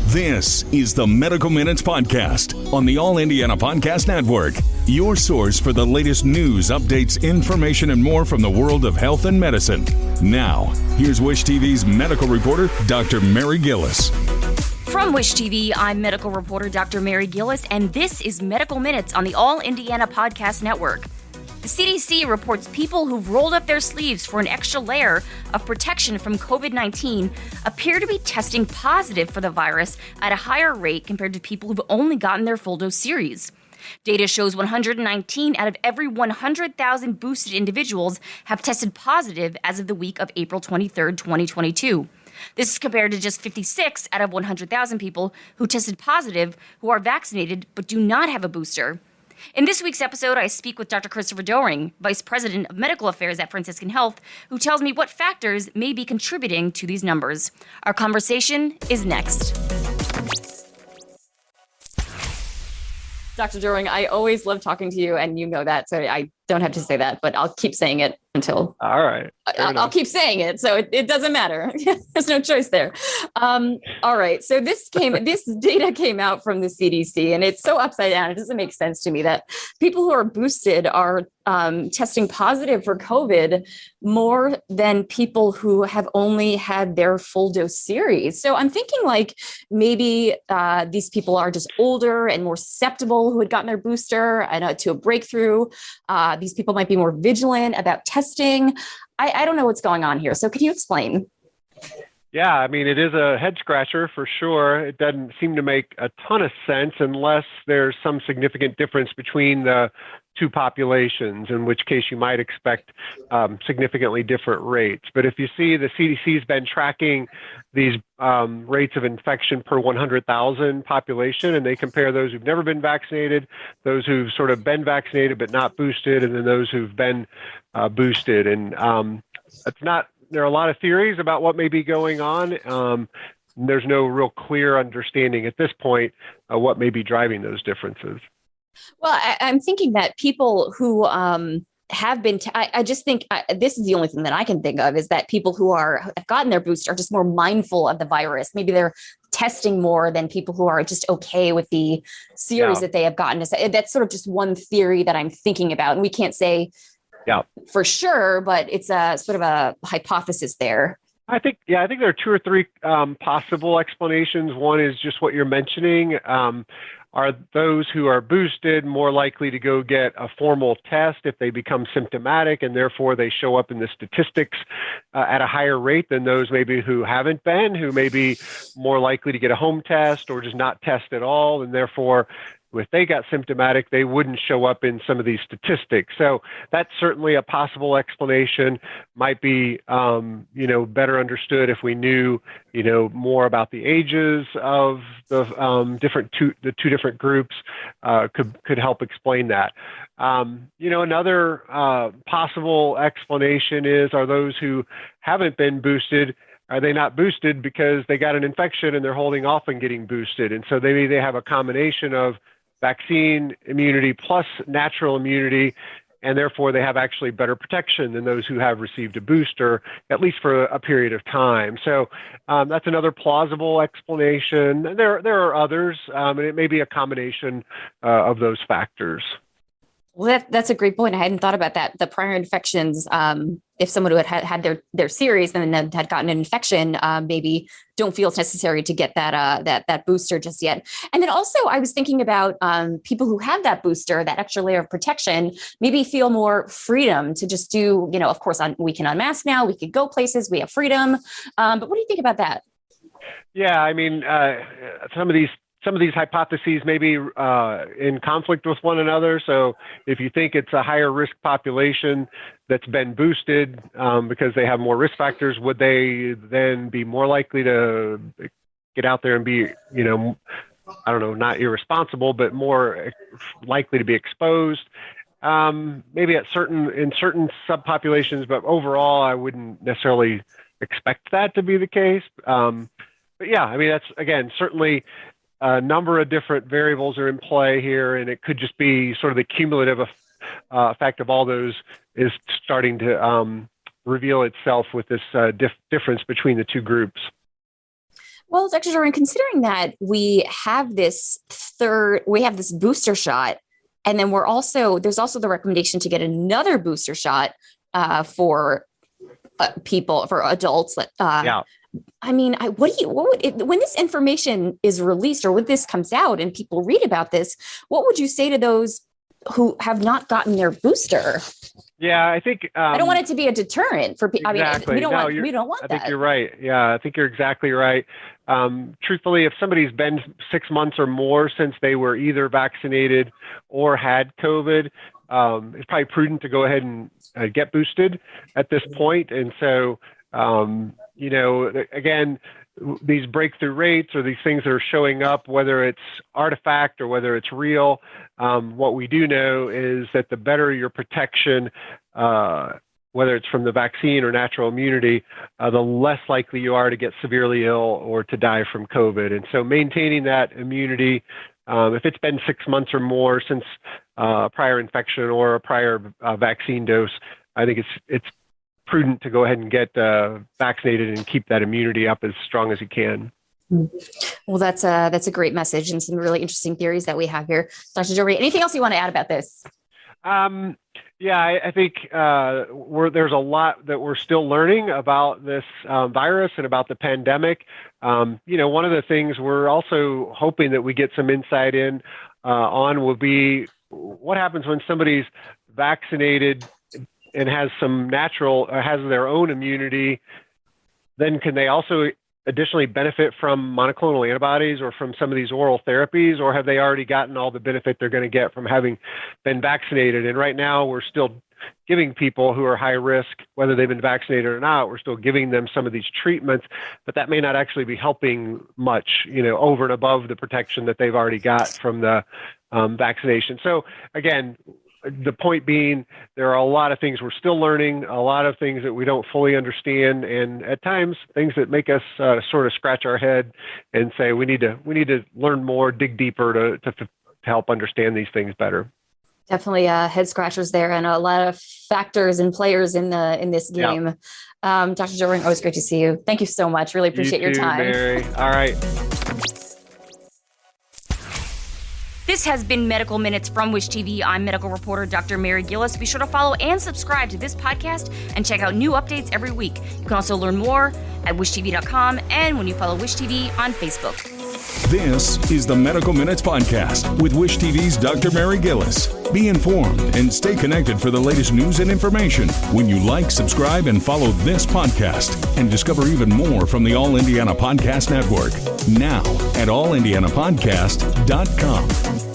This is the Medical Minutes Podcast on the All Indiana Podcast Network. Your source for the latest news, updates, information, and more from the world of health and medicine. Now, here's Wish TV's medical reporter, Dr. Mary Gillis. From Wish TV, I'm medical reporter Dr. Mary Gillis, and this is Medical Minutes on the All Indiana Podcast Network. The CDC reports people who've rolled up their sleeves for an extra layer of protection from COVID-19 appear to be testing positive for the virus at a higher rate compared to people who've only gotten their full dose series. Data shows 119 out of every 100,000 boosted individuals have tested positive as of the week of April 23, 2022. This is compared to just 56 out of 100,000 people who tested positive who are vaccinated but do not have a booster. In this week's episode, I speak with Dr. Christopher Doehring, Vice President of Medical Affairs at Franciscan Health, who tells me what factors may be contributing to these numbers. Our conversation is next. Dr. Doehring, I always love talking to you, and you know that, so I don't have to say that, but I'll keep saying it until... All right. I'll keep saying it, so it doesn't matter. There's no choice there. All right. So this data came out from the CDC, and it's so upside down. It doesn't make sense to me that people who are boosted are testing positive for COVID more than people who have only had their full dose series. So I'm thinking like maybe these people are just older and more susceptible who had gotten their booster to a breakthrough. These people might be more vigilant about testing. I don't know what's going on here. So can you explain? Yeah, I mean, it is a head scratcher for sure. It doesn't seem to make a ton of sense unless there's some significant difference between the two populations, in which case you might expect significantly different rates. But if you see the CDC's been tracking these rates of infection per 100,000 population, and they compare those who've never been vaccinated, those who've sort of been vaccinated but not boosted, and then those who've been boosted. And it's not, there are a lot of theories about what may be going on. There's no real clear understanding at this point what may be driving those differences. Well, I'm thinking that people who have been, I just think this is the only thing that I can think of is that people who have gotten their booster are just more mindful of the virus. Maybe they're testing more than people who are just okay with the series that they have gotten. That's sort of just one theory that I'm thinking about. And we can't say for sure, but it's a sort of a hypothesis there. I think there are two or three possible explanations. One is just what you're mentioning. Are those who are boosted more likely to go get a formal test if they become symptomatic, and therefore they show up in the statistics at a higher rate than those maybe who haven't been, who may be more likely to get a home test or just not test at all, and therefore if they got symptomatic, they wouldn't show up in some of these statistics. So that's certainly a possible explanation. Might be, better understood if we knew, more about the ages of the two different groups. Could help explain that. Another possible explanation is: are those who haven't been boosted, are they not boosted because they got an infection and they're holding off on getting boosted? And so they have a combination of vaccine immunity plus natural immunity, and therefore they have actually better protection than those who have received a booster, at least for a period of time. So that's another plausible explanation. And there are others, and it may be a combination of those factors. Well, that's a great point. I hadn't thought about that. The prior infections, if someone who had their series and then had gotten an infection, maybe don't feel it's necessary to get that booster just yet. And then also I was thinking about people who have that booster, that extra layer of protection, maybe feel more freedom to just do, of course, we can unmask now, we could go places, we have freedom. But what do you think about that? Yeah, I mean, some of these hypotheses may be in conflict with one another. So if you think it's a higher risk population that's been boosted because they have more risk factors, would they then be more likely to get out there and be, not irresponsible, but more likely to be exposed? Maybe in certain subpopulations, but overall, I wouldn't necessarily expect that to be the case. But yeah, I mean, that's, again, certainly a number of different variables are in play here, and it could just be sort of the cumulative effect of all those is starting to reveal itself with this difference between the two groups. Well, Dr. Doehring, considering that we have this booster shot, and then there's also the recommendation to get another booster shot for adults. I mean, when this information is released or when this comes out and people read about this, what would you say to those who have not gotten their booster? Yeah, I think I don't want it to be a deterrent for people. Exactly. I mean, we don't want that. I think you're right. Yeah, I think you're exactly right. Truthfully, if somebody's been 6 months or more since they were either vaccinated or had COVID, it's probably prudent to go ahead and get boosted at this point. And so, again, these breakthrough rates or these things that are showing up, whether it's artifact or whether it's real, what we do know is that the better your protection, whether it's from the vaccine or natural immunity, the less likely you are to get severely ill or to die from COVID. And so maintaining that immunity, if it's been 6 months or more since prior infection or a prior vaccine dose, I think it's prudent to go ahead and get vaccinated and keep that immunity up as strong as you can. Well, that's a great message and some really interesting theories that we have here. Dr. Doehring, anything else you want to add about this? I think there's a lot that we're still learning about this virus and about the pandemic. One of the things we're also hoping that we get some insight on will be what happens when somebody's vaccinated and has their own immunity. Then can they also additionally benefit from monoclonal antibodies or from some of these oral therapies, or have they already gotten all the benefit they're going to get from having been vaccinated? And right now we're still giving people who are high risk, whether they've been vaccinated or not, we're still giving them some of these treatments, but that may not actually be helping much, over and above the protection that they've already got from the vaccination. So again, the point being, there are a lot of things we're still learning, a lot of things that we don't fully understand, and at times things that make us sort of scratch our head and say we need to learn more, dig deeper to help understand these things better. Definitely head scratchers there, and a lot of factors and players in this game. Yeah. Dr. Doehring, always great to see you. Thank you so much. Really appreciate your time. Mary. All right. This has been Medical Minutes from Wish TV. I'm medical reporter Dr. Mary Gillis. Be sure to follow and subscribe to this podcast and check out new updates every week. You can also learn more at wishtv.com and when you follow Wish TV on Facebook. This is the Medical Minutes Podcast with Wish TV's Dr. Mary Gillis. Be informed and stay connected for the latest news and information when you like, subscribe, and follow this podcast and discover even more from the All Indiana Podcast Network. Now at allindianapodcast.com.